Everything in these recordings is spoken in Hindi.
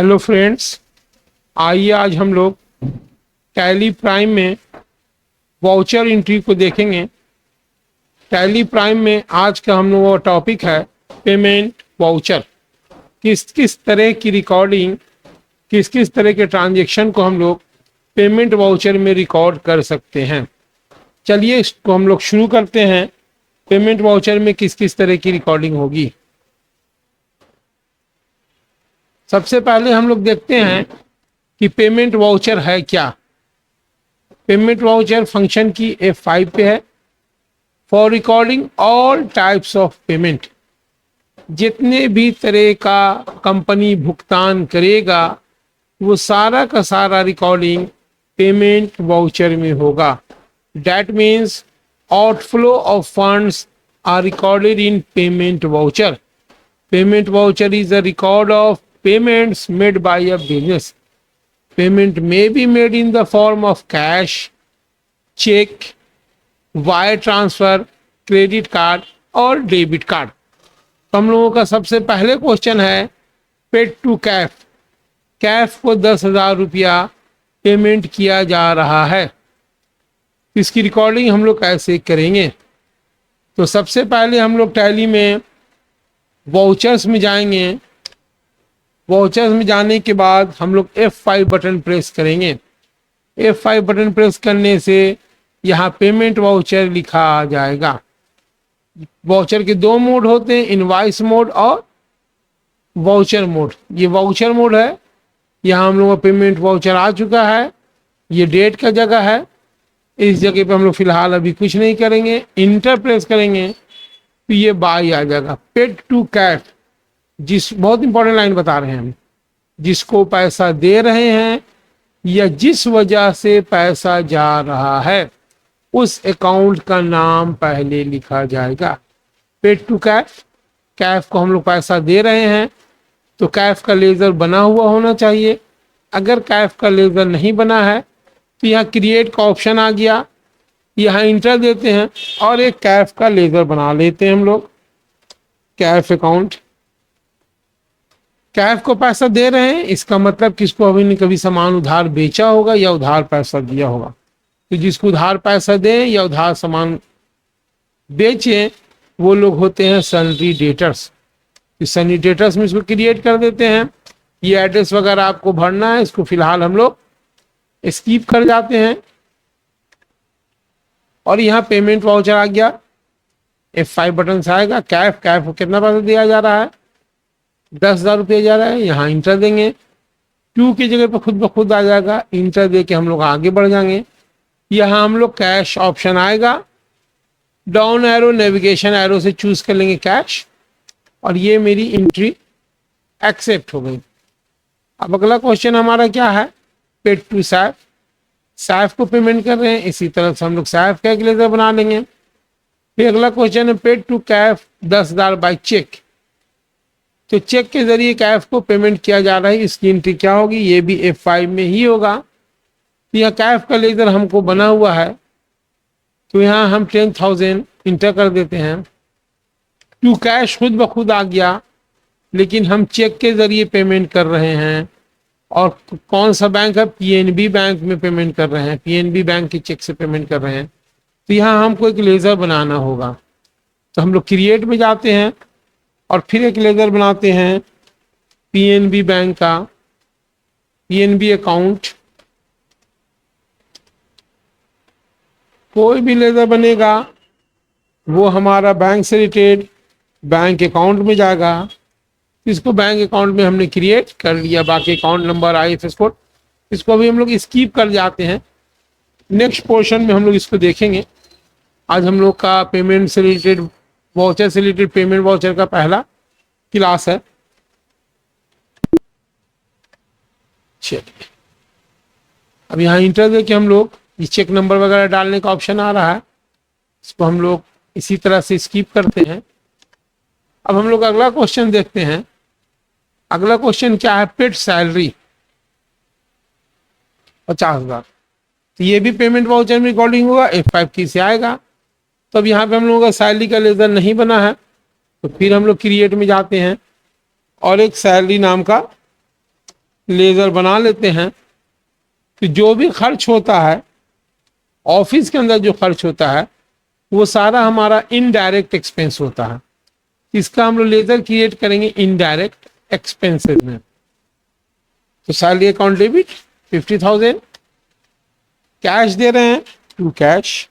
हेलो फ्रेंड्स, आइए आज हम लोग टैली प्राइम में वाउचर एंट्री को देखेंगे। टैली प्राइम में आज का हम लोगों का टॉपिक है पेमेंट वाउचर। किस किस तरह की रिकॉर्डिंग, किस किस तरह के ट्रांजैक्शन को हम लोग पेमेंट वाउचर में रिकॉर्ड कर सकते हैं। चलिए इसको हम लोग शुरू करते हैं। पेमेंट वाउचर में किस किस तरह की रिकॉर्डिंग होगी। सबसे पहले हम लोग देखते हैं कि पेमेंट वाउचर है क्या। पेमेंट वाउचर फंक्शन की F5 पे है। For recording all types of payment, जितने भी तरह का कंपनी भुगतान करेगा वो सारा का सारा रिकॉर्डिंग पेमेंट वाउचर में होगा। That means outflow of funds are recorded in payment voucher. Payment voucher is a record of payments made by a business. Payment may be made in the form of cash, check, wire transfer, credit card और डेबिट कार्ड। तो हम लोगों का सबसे पहले क्वेश्चन है पेड टू कैफ। कैफ को 10,000 रुपया पेमेंट किया जा रहा है। इसकी रिकॉर्डिंग हम लोग कैसे करेंगे। तो सबसे पहले हम लोग टैली में वाउचर्स में जाएंगे। वाउचर्स में जाने के बाद हम लोग F5 बटन प्रेस करेंगे। F5 बटन प्रेस करने से यहाँ पेमेंट वाउचर लिखा आ जाएगा। वाउचर के दो मोड होते हैं, इनवॉइस मोड और वाउचर मोड। ये वाउचर मोड है। यहाँ हम लोग का पेमेंट वाउचर आ चुका है। ये डेट का जगह है। इस जगह पे हम लोग फिलहाल अभी कुछ नहीं करेंगे। इंटर प्रेस करेंगे तो ये बाई आ जाएगा। पेड टू कैफ, बहुत इंपॉर्टेंट लाइन बता रहे हैं हम, जिसको पैसा दे रहे हैं या जिस वजह से पैसा जा रहा है उस अकाउंट का नाम पहले लिखा जाएगा। पेड टू कैफ, कैफ को हम लोग पैसा दे रहे हैं तो कैफ का लेजर बना हुआ होना चाहिए। अगर कैफ का लेजर नहीं बना है तो यहाँ क्रिएट का ऑप्शन आ गया, यहाँ इंटर देते हैं और एक कैफ का लेजर बना लेते हैं हम लोग। कैफ अकाउंट, कैफ को पैसा दे रहे हैं, इसका मतलब किसको अभी ने कभी सामान उधार बेचा होगा या उधार पैसा दिया होगा। तो जिसको उधार पैसा दें या उधार सामान बेचें वो लोग होते हैं सन्ड्री डेटर्स। इस सन्ड्री डेटर्स में इसको क्रिएट कर देते हैं। ये एड्रेस वगैरह आपको भरना है, इसको फिलहाल हम लोग स्किप कर जाते हैं। और यहाँ पेमेंट वाउचर आ गया। F5 बटन से आएगा। कैफ को कितना पैसा दिया जा रहा है, 10,000 रुपये जा रहा है। यहाँ इंटर देंगे। टू की जगह पर खुद ब खुद आ जाएगा। इंटर दे के हम लोग आगे बढ़ जाएंगे। यहाँ हम लोग कैश ऑप्शन आएगा। डाउन एरो, नेविगेशन एरो से चूज कर लेंगे कैश और ये मेरी एंट्री एक्सेप्ट हो गई। अब अगला क्वेश्चन हमारा क्या है, पेड टू सैफ। सैफ को पेमेंट कर रहे हैं, इसी तरह से हम लोग सैफ कैलकुलेटर बना लेंगे। फिर अगला क्वेश्चन है paid to Kaif 10,000 by cheque. तो चेक के जरिए कैफ को पेमेंट किया जा रहा है। इसकी एंट्री क्या होगी, ये भी F5 में ही होगा। तो यहाँ कैफ का लेजर हमको बना हुआ है तो यहाँ हम 10,000 इंटर कर देते हैं। टू कैश खुद ब खुद आ गया, लेकिन हम चेक के जरिए पेमेंट कर रहे हैं। और कौन सा बैंक है, PNB बैंक में पेमेंट कर रहे हैं। PNB बैंक के चेक से पेमेंट कर रहे हैं। तो यहाँ हमको एक लेजर बनाना होगा। तो हम लोग क्रिएट में जाते हैं और फिर एक लेजर बनाते हैं PNB बैंक का। PNB अकाउंट, कोई भी लेजर बनेगा वो हमारा बैंक से रिलेटेड बैंक अकाउंट में जाएगा। इसको बैंक अकाउंट में हमने क्रिएट कर लिया। बाकी अकाउंट नंबर, IFS कोड, इसको अभी हम लोग स्किप कर जाते हैं। नेक्स्ट पोर्शन में हम लोग इसको देखेंगे। आज हम लोग का पेमेंट से रिलेटेड, वाउचर से रिलेटेड पेमेंट वाउचर का पहला क्लास है। चलिए अब यहाँ इंटर दे के हम लोग ये चेक नंबर वगैरह डालने का ऑप्शन आ रहा है, इसको हम लोग इसी तरह से स्किप करते हैं। अब हम लोग अगला क्वेश्चन देखते हैं। अगला क्वेश्चन क्या है, पेड सैलरी 50,000। तो ये भी पेमेंट वाउचर में रिकॉर्डिंग होगा। F5 की से आएगा। तो अब यहाँ पे हम लोगों का सैलरी का लेजर नहीं बना है तो फिर हम लोग क्रिएट में जाते हैं और एक सैलरी नाम का लेज़र बना लेते हैं तो जो भी खर्च होता है ऑफिस के अंदर, जो खर्च होता है वो सारा हमारा इनडायरेक्ट एक्सपेंस होता है। इसका हम लोग लेज़र क्रिएट करेंगे इनडायरेक्ट एक्सपेंसेस में। तो सैलरी अकाउंट डेबिट 50,000, कैश दे रहे हैं टू कैश,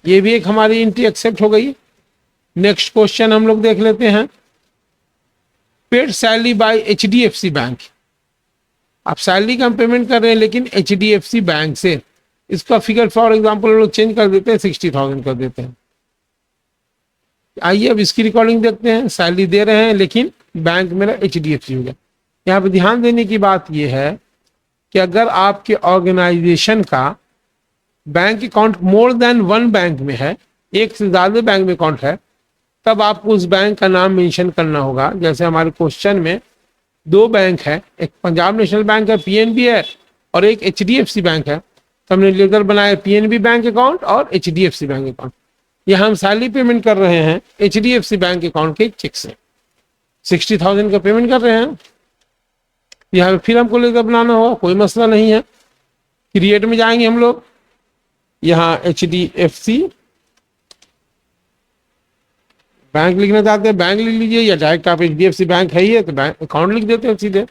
ये भी एक हमारी एंट्री एक्सेप्ट हो गई। नेक्स्ट क्वेश्चन हम लोग देख लेते हैं, paid salary by HDFC bank. आप सैलरी का हम पेमेंट कर रहे हैं लेकिन HDFC बैंक से। इसका फिगर फॉर एग्जांपल हम लोग चेंज कर देते हैं, 60,000 कर देते हैं। आइए अब इसकी रिकॉर्डिंग देखते हैं। सैलरी दे रहे हैं लेकिन बैंक मेरा HDFC हो गया। यहाँ पे ध्यान देने की बात यह है कि अगर आपके ऑर्गेनाइजेशन का bank account more than one bank में है, एक से ज्यादा बैंक में अकाउंट है, तब आपको उस बैंक का नाम मेंशन करना होगा। जैसे हमारे क्वेश्चन में दो बैंक है, एक पंजाब नेशनल बैंक है PNB है और एक HDFC बैंक है, तो हमने लेकर बनाया PNB बैंक अकाउंट और HDFC बैंक अकाउंट। यहाँ हम सैलरी पेमेंट कर रहे हैं HDFC बैंक अकाउंट के चेक से, 60,000 का पेमेंट कर रहे हैं। यहाँ पे फिर हमको लेकर बनाना होगा, कोई मसला नहीं है। क्रिएट में जाएंगे हम लोग, यहाँ HDFC बैंक लिखना चाहते हैं बैंक लिख लीजिए, या डायरेक्ट आप HDFC बैंक है ही है तो बैंक अकाउंट लिख देते हैं सीधे।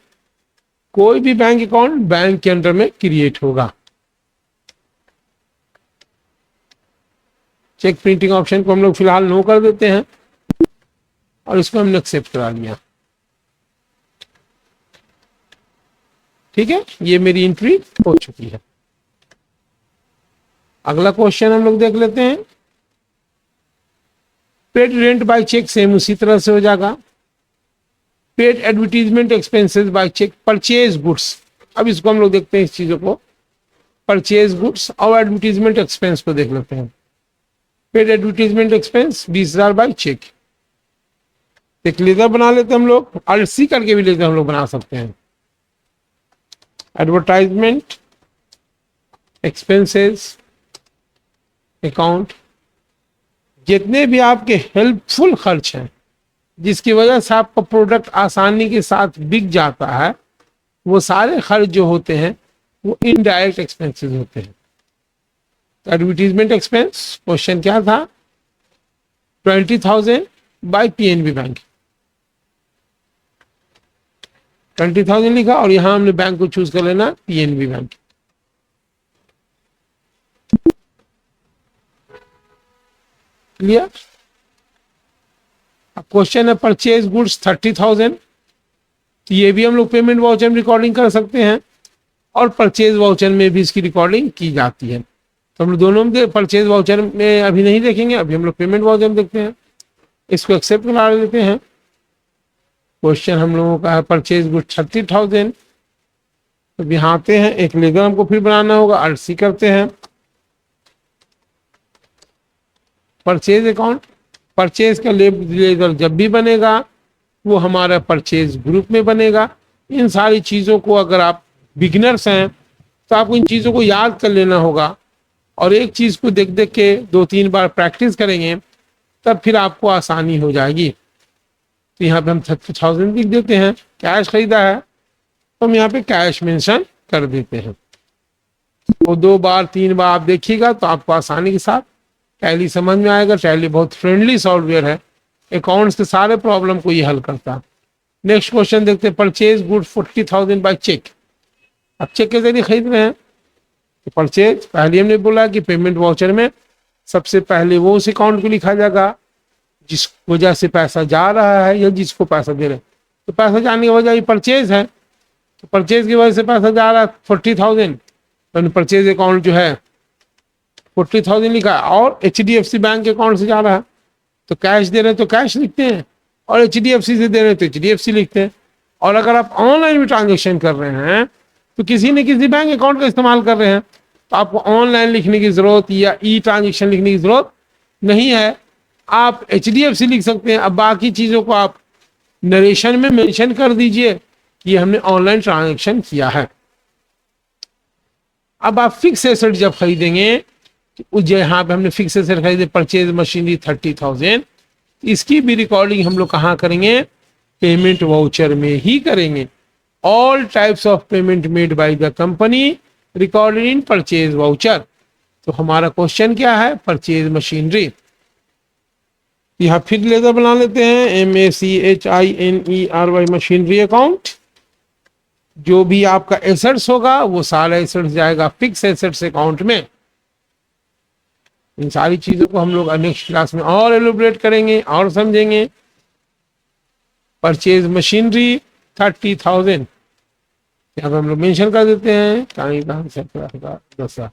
कोई भी बैंक अकाउंट बैंक के अंडर में क्रिएट होगा। चेक प्रिंटिंग ऑप्शन को हम लोग फिलहाल नो कर देते हैं और इसको हमने एक्सेप्ट करा लिया। ठीक है, ये मेरी एंट्री हो चुकी है। अगला क्वेश्चन हम लोग देख लेते हैं, paid rent by cheque, same उसी तरह से हो जाएगा। Paid advertisement expenses by cheque, purchase goods. अब इसको हम लोग देखते हैं, इस चीजों को, परचेज गुड्स और एडवर्टीजमेंट एक्सपेंस को देख लेते हैं। Paid advertisement expense 20,000 by cheque. एक लेजर बना लेते हैं हम लोग, RC करके भी लेजर हम लोग बना सकते हैं। एडवर्टाइजमेंट एक्सपेंसेस अकाउंट, जितने भी आपके हेल्पफुल खर्च हैं जिसकी वजह से आपका प्रोडक्ट आसानी के साथ बिक जाता है, वो सारे खर्च जो होते हैं वो इनडायरेक्ट एक्सपेंसेस होते हैं। एडवर्टीजमेंट एक्सपेंस क्वेश्चन क्या था, 20,000 बाय PNB बैंक, 20,000 लिखा और यहां हमने बैंक को चूज कर लेना PNB बैंक। क्लियर। अब क्वेश्चन है परचेज गुड्स 30,000, तो ये भी हम लोग पेमेंट वाउचर में रिकॉर्डिंग कर सकते हैं और परचेज वाउचर में भी इसकी रिकॉर्डिंग की जाती है। तो हम लोग दोनों में, परचेज वाउचर में अभी नहीं देखेंगे, अभी हम लोग पेमेंट वाउचर में देखते हैं। इसको एक्सेप्ट करा लेते हैं। क्वेश्चन हम लोगों का है परचेज गुड 30,000, तो यहाँ आते हैं, एक लेजर हमको फिर बनाना होगा, RC करते हैं। परचेज अकाउंट, परचेज का लेजर जब भी बनेगा वो हमारा परचेज ग्रुप में बनेगा। इन सारी चीज़ों को अगर आप बिगिनर्स हैं तो आपको इन चीज़ों को याद कर लेना होगा और एक चीज़ को देख देख के 2-3 बार प्रैक्टिस करेंगे तब फिर आपको आसानी हो जाएगी। तो यहाँ पे हम 30,000 लिख देते हैं। कैश खरीदा है तो हम यहाँ पे कैश मेंशन कर देते हैं। वो 2 बार 3 बार आप देखिएगा तो आपको आसानी के साथ टैली समझ में आएगा। टैली बहुत फ्रेंडली सॉफ्टवेयर है, अकाउंट्स के सारे प्रॉब्लम को ये हल करता है। नेक्स्ट क्वेश्चन देखते हैं, परचेज गुड 40,000 बाय चेक। अब चेक के जरिए खरीद रहे हैं तो परचेज, पहले हमने बोला कि पेमेंट वाउचर में सबसे पहले वो उस अकाउंट को लिखा जाएगा जिस वजह से पैसा जा रहा है या जिसको पैसा दे रहे हैं। तो पैसा जाने की वजह ये परचेज है, तो परचेज की वजह से पैसा जा रहा है 40,000, तो परचेज अकाउंट जो है 40,000 लिखा है और HDFC बैंक के अकाउंट से जा रहा है तो कैश दे रहे हैं तो कैश लिखते हैं और HDFC से दे रहे हैं तो HDFC लिखते हैं। और अगर आप ऑनलाइन भी ट्रांजेक्शन कर रहे हैं तो किसी न किसी बैंक अकाउंट का इस्तेमाल कर रहे हैं तो आपको ऑनलाइन लिखने की जरूरत या ट्रांजेक्शन लिखने की जरूरत नहीं है, आप HDFC लिख सकते हैं। अब बाकी चीज़ों को आप नरेशन में मेंशन कर दीजिए कि ये हमने ऑनलाइन ट्रांजेक्शन किया है। अब आप फिक्स एसेट जब खरीदेंगे तो यहाँ पे हमने फिक्स एसेट खरीदे, परचेज मशीनरी 30,000, इसकी भी रिकॉर्डिंग हम लोग कहाँ करेंगे, पेमेंट वाउचर में ही करेंगे। All types of payment made by the company recorded in purchase voucher. तो हमारा क्वेश्चन क्या है, परचेज मशीनरी। यहाँ फिर लेजर बना लेते हैं, MACHINERY मशीनरी अकाउंट। जो भी आपका एसेट्स होगा वो सारा एसेट्स जाएगा फिक्स एसेट्स अकाउंट में। इन सारी चीजों को हम लोग नेक्स्ट क्लास में और एलोबरेट करेंगे और समझेंगे। परचेज मशीनरी 30,000 यहाँ पे हम लोग मेंशन कर देते हैं, 10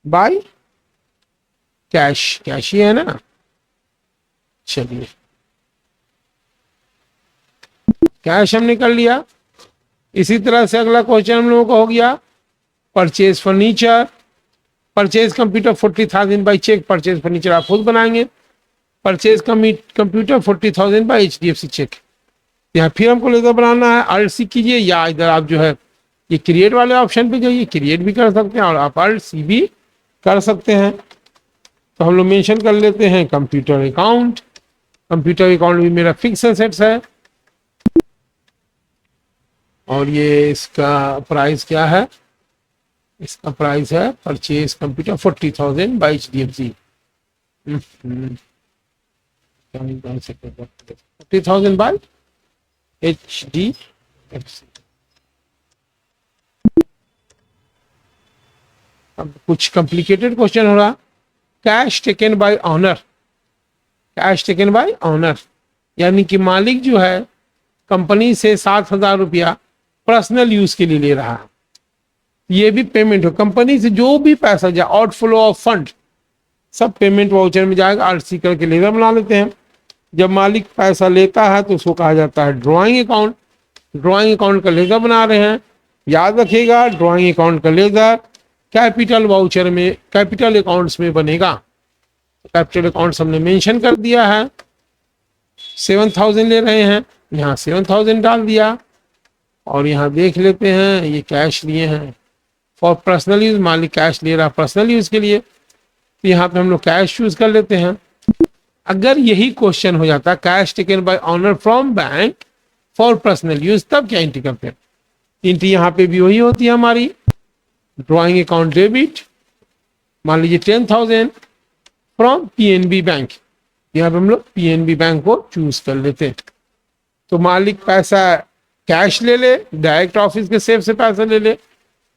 बाय कैश, कैश ही है ना। चलिए कैश हमने कर लिया। इसी तरह से अगला क्वेश्चन हम लोगों को हो गया, purchase furniture, purchase computer 40,000 by cheque. Purchase furniture आप खुद बनाएंगे। Purchase computer 40,000 by HDFC cheque. यहाँ फिर हमको लेजर बनाना है, अल्ट सी कीजिए, या इधर आप जो है ये क्रिएट वाले ऑप्शन पे जाइए, क्रिएट भी कर सकते हैं और आप अल्ट सी भी कर सकते हैं। तो हम लोग मेंशन कर लेते हैं कंप्यूटर अकाउंट। कंप्यूटर अकाउंट भी मेरा फिक्स एसेट्स है और ये इसका प्राइस क्या है, इसका प्राइस है purchase computer 40,000 by HDFC। 40,000 by HDFC। अब कुछ कॉम्प्लिकेटेड क्वेश्चन हो रहा, cash taken by owner. Cash taken by owner यानी कि मालिक जो है कंपनी से 7,000 रुपया पर्सनल यूज के लिए ले रहा है। ये भी पेमेंट हो, कंपनी से जो भी पैसा जाए, आउटफ्लो ऑफ फंड, सब पेमेंट वाउचर में जाएगा। आरसी करके लेजर बना लेते हैं। जब मालिक पैसा लेता है तो उसको कहा जाता है ड्राइंग अकाउंट। ड्राइंग अकाउंट का लेजर बना रहे हैं, याद रखिएगा ड्राइंग अकाउंट का लेजर कैपिटल वाउचर में, कैपिटल अकाउंट्स में बनेगा। कैपिटल अकाउंट्स हमने मेंशन कर दिया है। 7,000 ले रहे हैं, यहाँ 7,000 डाल दिया और यहाँ देख लेते हैं ये कैश लिए हैं फॉर पर्सनल यूज। मालिक कैश ले रहा पर्सनल यूज के लिए, तो यहाँ पे हम लोग कैश यूज कर लेते हैं। अगर यही क्वेश्चन हो जाता cash taken by honour from bank for personal use, तब क्या एंट्री करते हैं। एंट्री यहाँ पे भी वही होती है हमारी, ड्रॉइंग अकाउंट डेबिट, मान लीजिए 10,000 फ्रॉम PNB बैंक। यहाँ पे हम लोग PNB बैंक को चूज कर लेते हैं। तो मालिक पैसा कैश ले ले, डायरेक्ट ऑफिस के सेफ से पैसा ले ले,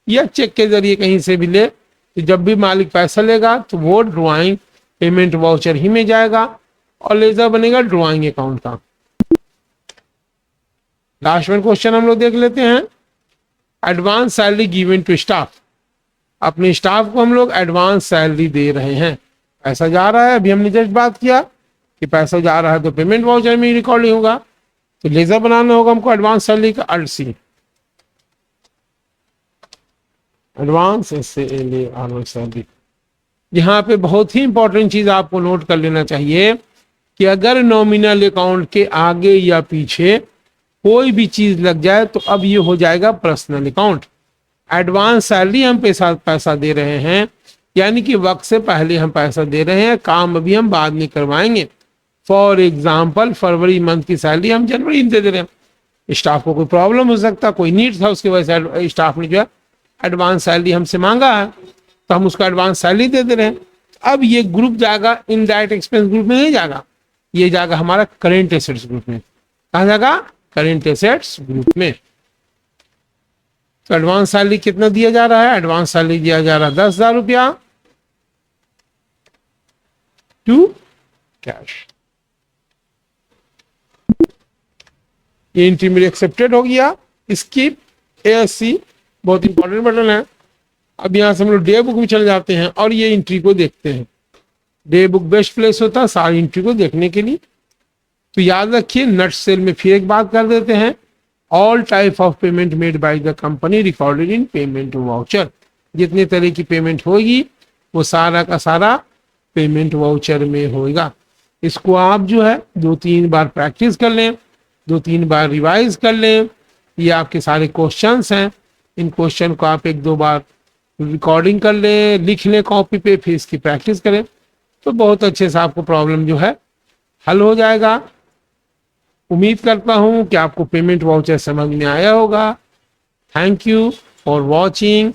या चेक के जरिए कहीं से भी ले, तो जब भी मालिक पैसा लेगा तो वो ड्राइंग पेमेंट वाउचर ही में जाएगा और लेजर बनेगा ड्राइंग अकाउंट का। लास्ट में क्वेश्चन हम लोग देख लेते हैं, advance salary given to staff. अपने स्टाफ को हम लोग एडवांस सैलरी दे रहे हैं, पैसा जा रहा है। अभी हमने जस्ट बात किया कि पैसा जा रहा है तो पेमेंट वाउचर में रिकॉर्ड होगा। तो लेजर बनाना होगा हमको एडवांस सैलरी का, अल्ट सी, एडवांस सैलरी। यहाँ पे बहुत ही इंपॉर्टेंट चीज आपको नोट कर लेना चाहिए कि अगर नॉमिनल अकाउंट के आगे या पीछे कोई भी चीज लग जाए तो अब ये हो जाएगा पर्सनल अकाउंट। एडवांस सैलरी हम पैसा दे रहे हैं, यानी कि वक्त से पहले हम पैसा दे रहे हैं, काम अभी हम बाद में करवाएंगे। फॉर एग्जाम्पल फरवरी मंथ की सैलरी हम जनवरी में दे दे रहे हैं। स्टाफ को कोई प्रॉब्लम हो सकता, कोई नीड था, उसकी वजह से स्टाफ ने जो है एडवांस सैलरी हमसे मांगा है, तो हम उसको एडवांस सैलरी दे दे रहे हैं। अब ये ग्रुप जाएगा इनडायरेक्ट एक्सपेंस ग्रुप में नहीं जाएगा, ये जाएगा हमारा करेंट एसेट्स ग्रुप में। कहा जाएगा, करेंट एसेट्स ग्रुप में। तो एडवांस सैलरी कितना दिया जा रहा है, एडवांस सैलरी दिया जा रहा है 10,000 रुपया टू कैश। ये एंट्री मेरी एक्सेप्टेड हो गया। स्किप ASC बहुत इंपॉर्टेंट बटन है। अब यहाँ से हम लोग डे बुक में चले जाते हैं और ये एंट्री को देखते हैं। डे बुक बेस्ट प्लेस होता है सारी एंट्री को देखने के लिए। तो याद रखिए, नट सेल में फिर एक बात कर देते हैं, all type of payment made by the company recorded in payment voucher. जितने तरह की पेमेंट होगी वो सारा का सारा पेमेंट वाउचर में होगा। इसको आप जो है 2-3 बार प्रैक्टिस कर लें, 2-3 बार रिवाइज कर लें। ये आपके सारे क्वेश्चंस हैं, इन क्वेश्चन को आप 1-2 बार रिकॉर्डिंग कर लें, लिख लें कॉपी पे, फिर इसकी प्रैक्टिस करें, तो बहुत अच्छे से आपको प्रॉब्लम जो है हल हो जाएगा। उम्मीद करता हूं कि आपको पेमेंट वाउचर समझ में आया होगा। Thank you for watching.